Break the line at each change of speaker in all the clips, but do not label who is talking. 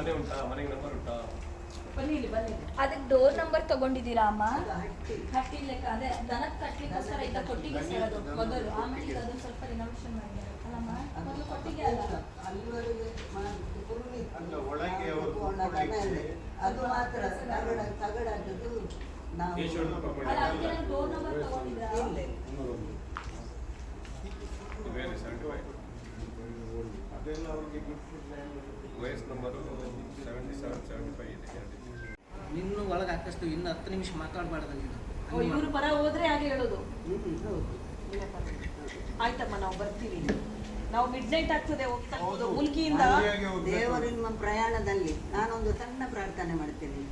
ಮನೆ ಉಂಟಾ? ಮನೆಗೆ ನಂಬರ್ ಉಂಟಾ?
ಬನ್ನಿ ಇಲ್ಲಿ ಬನ್ನಿ.
ಅದಕ್ಕೆ ಡೋರ್ ನಂಬರ್ ತಗೊಂಡಿದ್ದೀರಾ ಅಮ್ಮ? ಹಟ್ಟಿ ಲೆಕ್ಕ ಅದೇ ದನಕ್ಕೆ ಕಟ್ಲಿಕ್ಕೋಸ್ಕರ ಇದ್ದ ಕೊಟ್ಟಿಗೆ ಸೇರೋದು ಮೊದಲು, ಆಮೇಲೆ ಈಗ ಅದನ್ನ ಸ್ವಲ್ಪ ರಿನೋವೇಷನ್ ಮಾಡಿದ್ದಾರೆ ಅಲ್ಲಮ್ಮ. ಮೊದಲು ಕೊಟ್ಟಿಗೆ ಅಲ್ಲ
ಅಲ್ಲಿವರೆಗೆ
ಒಳಗೆ
ಅದು ಮಾತ್ರ ತಗಡದ್ದು ನಾವು
ಅಲ್ಲ, ಅದಕ್ಕೆ ಡೋರ್ ನಂಬರ್ ತಗೊಂಡಿದ್ದೀರಾ?
ಬೇರೆ 75 ಅದೆಲ್ಲ ಅವ್ರಿಗೆ ವಯಸ್ಸು ನಂಬರು 77 75 ಇದೆ.
ನಿನ್ನೂ ಒಳಗೆ ಹಾಕಿಸ್ತು, ಇನ್ನು 10 ನಿಮಿಷ ಮಾತಾಡಬಾರ್ದು ನೀನು.
ಇವರು ಪರ ಹೋದ್ರೆ ಹಾಗೆ ಹೇಳೋದು.
ಹೌದು.
ಆಯ್ತಮ್ಮ, ನಾವು ಬರ್ತೀವಿ. ನಾವು ಮಿಡ್ ನೈಟ್ ಆಗ್ತದೆ ಹೋಗ್ತಾ ಹೋಗೋದು ಮುಲ್ಕಿಯಿಂದ.
ದೇವರು ನಿಮ್ಮ ಪ್ರಯಾಣದಲ್ಲಿ ನಾನೊಂದು ಸಣ್ಣ ಪ್ರಾರ್ಥನೆ ಮಾಡ್ತೇನೆ.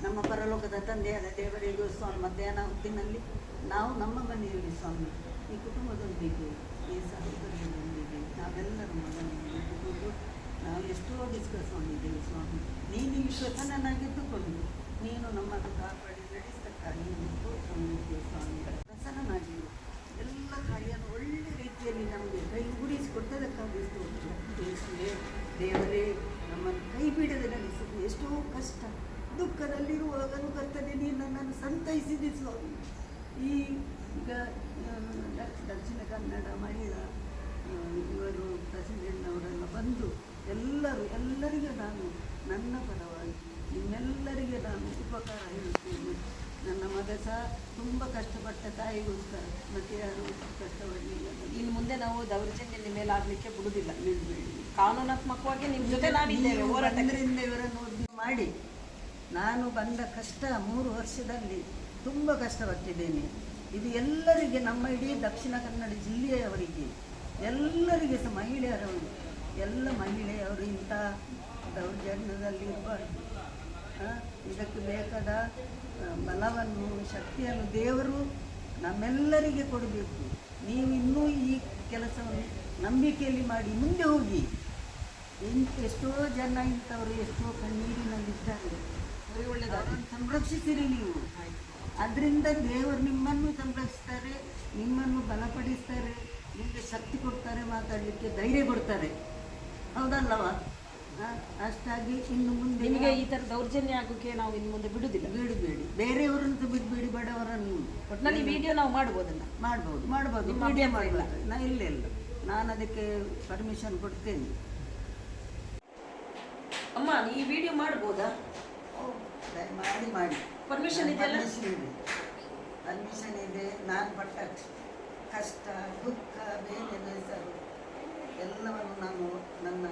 ನಮ್ಮ ಪರಲೋಕದ ತಂದೆಯಾದ ದೇವರಿಗೂ ಸ್ವಾಮಿ, ಮಧ್ಯಾಹ್ನ ಹೊತ್ತಿನಲ್ಲಿ ನಾವು ನಮ್ಮ ಮನೆಯಲ್ಲಿ ಸ್ವಾಮಿ, ಈ ಕುಟುಂಬದೊಂದಿಗೆ, ಈ ಸಹೋದರರೊಂದಿಗೆ ನಾವೆಲ್ಲರೂ ಮಗನನ್ನು ಇಟ್ಟುಕೊಂಡು ನಾವು ಎಷ್ಟೋ ಡಿಸ್ಕಸ್ ಮಾಡಿದ್ದೇವೆ ಸ್ವಾಮಿ. ನೀನು ವಿಶ್ವಸನನಾಗಿದ್ದುಕೊಂಡು ನೀನು ನಮ್ಮನ್ನು ಕಾಪಾಡಿ ನಡೆಸಕ್ಕಾಗಿ ಸ್ವಾಮಿ ಪ್ರಸನ್ನನಾಗಿರು. ಎಲ್ಲ ಕಾರ್ಯವನ್ನು ಒಳ್ಳೆ ರೀತಿಯಲ್ಲಿ ನಮಗೆ ಕೈಗೂಡಿಸಿಕೊಟ್ಟದಕ್ಕಾಗಿ ದೇಶವೇ ದೇವರೇ ನಮ್ಮನ್ನು ಕೈ ಬಿಡದೆ ನಡೆಸಿದ್ದು. ಎಷ್ಟೋ ಕಷ್ಟ ದುಃಖದಲ್ಲಿರುವಾಗಲೂ ಕರ್ತದೆ ನೀನು ನನ್ನನ್ನು ಸಂತೈಸಿದೆ ಸ್ವಾಮಿ. ಈಗ ದಕ್ಷಿಣ ಕನ್ನಡ ಮಹಿಳಾ ಇವರು ಪ್ರೆಸಿಡೆಂಟ್ನವರೆಲ್ಲ ಬಂದು ಎಲ್ಲರಿಗೂ ನಾನು ನನ್ನ ಪರವಾಗಿ ನಿಮ್ಮೆಲ್ಲರಿಗೆ ನಾನು ಉಪಕಾರ ಹೇಳುತ್ತೇನೆ. ನನ್ನ ಮಗ ಸಹ ತುಂಬ ಕಷ್ಟಪಟ್ಟ ತಾಯಿಗೋಸ್ಕರ, ಮತ್ತೆ ಯಾರು ಕಷ್ಟಪಡಲಿಲ್ಲ.
ಇನ್ನು ಮುಂದೆ ನಾವು ದೌರ್ಜನ್ಯ ನಿಮ್ಮ ಮೇಲೆ ಆಗಲಿಕ್ಕೆ ಬಿಡುವುದಿಲ್ಲ.
ಬಿಡಬೇಡಿ.
ಕಾನೂನಾತ್ಮಕವಾಗಿ ನಿಮ್ಮ ಜೊತೆ ನಾವಿದ್ದೇವೆ ಹೋರಾಟಕ್ಕೆ.
ಇವರನ್ನು ಮಾಡಿ ನಾನು ಬಂದ ಕಷ್ಟ 3 ವರ್ಷದಲ್ಲಿ ತುಂಬ ಕಷ್ಟಪಟ್ಟಿದ್ದೇನೆ. ಇದು ಎಲ್ಲರಿಗೆ, ನಮ್ಮ ಇಡೀ ದಕ್ಷಿಣ ಕನ್ನಡ ಜಿಲ್ಲೆಯವರಿಗೆ ಎಲ್ಲರಿಗೆ ಸಹ ಮಹಿಳೆಯರವರು ಎಲ್ಲ ಮಹಿಳೆಯವರು ಇಂಥ ದೌರ್ಜನ್ಯದಲ್ಲಿ ಇರಬಾರ್ದು. ಇದಕ್ಕೆ ಬೇಕಾದ ಬಲವನ್ನು ಶಕ್ತಿಯನ್ನು ದೇವರು ನಮ್ಮೆಲ್ಲರಿಗೆ ಕೊಡಬೇಕು. ನೀವು ಇನ್ನೂ ಈ ಕೆಲಸವನ್ನು ನಂಬಿಕೆಯಲ್ಲಿ ಮಾಡಿ ಮುಂದೆ ಹೋಗಿ. ಎಷ್ಟೋ ಜನ ಇಂಥವರು ಎಷ್ಟೋ ಕಣ್ಣೀರಿನಲ್ಲಿದ್ದಾರೆ, ಒಳ್ಳೆಯದನ್ನು ಸಂರಕ್ಷಿಸಿರಿ ನೀವು. ಅದರಿಂದ ದೇವರು ನಿಮ್ಮನ್ನು ಸಂರಕ್ಷಿಸ್ತಾರೆ, ನಿಮ್ಮನ್ನು ಬಲಪಡಿಸ್ತಾರೆ, ನಿಮಗೆ ಶಕ್ತಿ ಕೊಡ್ತಾರೆ, ಮಾತಾಡಲಿಕ್ಕೆ ಧೈರ್ಯ ಕೊಡ್ತಾರೆ. ಹೌದಲ್ಲವ? ಅಷ್ಟಾಗಿ ಇನ್ನು ಮುಂದೆ
ನಿಮಗೆ ಈ ಥರ ದೌರ್ಜನ್ಯ ಆಗೋಕ್ಕೆ ನಾವು ಇನ್ನು ಮುಂದೆ ಬಿಡುವುದಿಲ್ಲ.
ಬಿಡಬೇಡಿ, ಬೇರೆಯವರಂತೂ ಬಿಡಬೇಡಿ, ಬಡವರನ್ನು.
ಒಟ್ಟಿನಲ್ಲಿ ವಿಡಿಯೋ ನಾವು ಮಾಡ್ಬೋದನ್ನ
ಮಾಡ್ಬೋದು
ನಿಮ್ಮ
ವಿಡಿಯೋ
ಅಭ್ಯಂತರ ಇಲ್ಲ?
ಮಾಡ್ಬೋದು. ಇಲ್ಲ ನಾನು ಅದಕ್ಕೆ ಪರ್ಮಿಷನ್ ಕೊಡ್ತೇನೆ.
ಅಮ್ಮ, ಈ ವಿಡಿಯೋ ಮಾಡ್ಬೋದಾ?
ಮಾಡಿ
ಪರ್ಮಿಷನ್ ಇದೆಯಲ್ಲ?
ಪರ್ಮಿಷನ್ ಇದೆ. ನಾನು ಪಟ್ಟ ಕಷ್ಟ, ದುಃಖ, ಬೇರೆ ಬೇಸರು ಎಲ್ಲವನ್ನು ನಾನು ನನ್ನ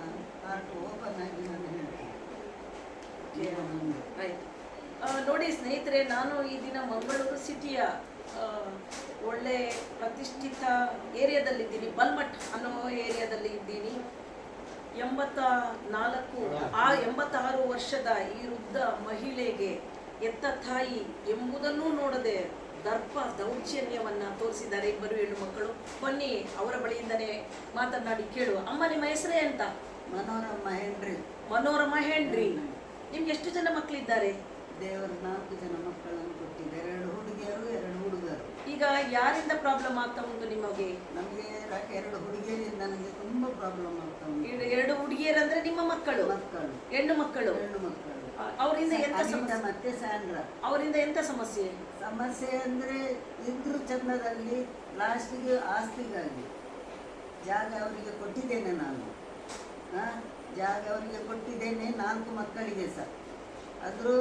ಹಾರ್ಟ್ ಓಪನ್ ಆಗಿ ನಾನು ಹೇಳ್ತೇನೆ.
ಆಯ್ತು. ನೋಡಿ ಸ್ನೇಹಿತರೆ, ನಾನು ಈ ದಿನ ಮಂಗಳೂರು ಸಿಟಿಯ ಒಳ್ಳೆ ಪ್ರತಿಷ್ಠಿತ ಏರಿಯಾದಲ್ಲಿದ್ದೀನಿ. ಬಲ್ಮಠ್ ಅನ್ನೋ ಏರಿಯಾದಲ್ಲಿ ಇದ್ದೀನಿ. 86 ವರ್ಷದ ಈ ವೃದ್ಧ ಮಹಿಳೆಗೆ ಎತ್ತ ತಾಯಿ ಎಂಬುದನ್ನೂ ನೋಡದೆ ದೌರ್ಜನ್ಯವನ್ನ ತೋರಿಸಿದ್ದಾರೆ ಇಬ್ಬರು ಹೆಣ್ಣು ಮಕ್ಕಳು. ಬನ್ನಿ ಅವರ ಬಳಿಯಿಂದನೇ ಮಾತನಾಡಿ ಕೇಳುವ. ಅಮ್ಮ, ನಿಮ್ಮ ಹೆಸರೇ ಅಂತ? ಮನೋರಮಾ ಹೆಂಡ್ರಿ. ನಿಮ್ಗೆ ಎಷ್ಟು ಜನ ಮಕ್ಕಳಿದ್ದಾರೆ?
ದೇವರು 4 ಜನ ಮಕ್ಕಳನ್ನು ಕೊಟ್ಟಿದ್ದಾರೆ, 2 ಹುಡುಗಿಯರು 2 ಹುಡುಗರು.
ಈಗ ಯಾರಿಂದ ಪ್ರಾಬ್ಲಮ್ ಆಗ್ತಾ ಉಂಟು ನಿಮಗೆ?
ನಮಗೆ 2 ಹುಡುಗಿಯರಿಂದ ನನಗೆ ತುಂಬ ಪ್ರಾಬ್ಲಮ್ ಆಗ್ತಾ ಉಂಟು.
2 ಹುಡುಗಿಯರಂದ್ರೆ ನಿಮ್ಮ ಮಕ್ಕಳು? ಹೆಣ್ಣು ಮಕ್ಕಳು. ಅವರಿಂದ ಎಂತ ಸಮಸ್ಯೆ?
ಮತ್ತೆ ಸ್ಯಾಂಡ್ರಾ.
ಅವರಿಂದ ಎಂತ ಸಮಸ್ಯೆ
ಅಂದ್ರೆ ಇದ್ರು ಚಂದದಲ್ಲಿ ಲಾಸ್ಟಿಗೆ ಆಸ್ತಿಗಾಗಿ ಜಾಗ ಅವರಿಗೆ ಕೊಟ್ಟಿದ್ದೇನೆ ನಾನು. ಜಾಗ ಅವರಿಗೆ ಕೊಟ್ಟಿದ್ದೇನೆ, 4 ಮಕ್ಕಳಿಗೆ ಸಹ. ಆದರೂ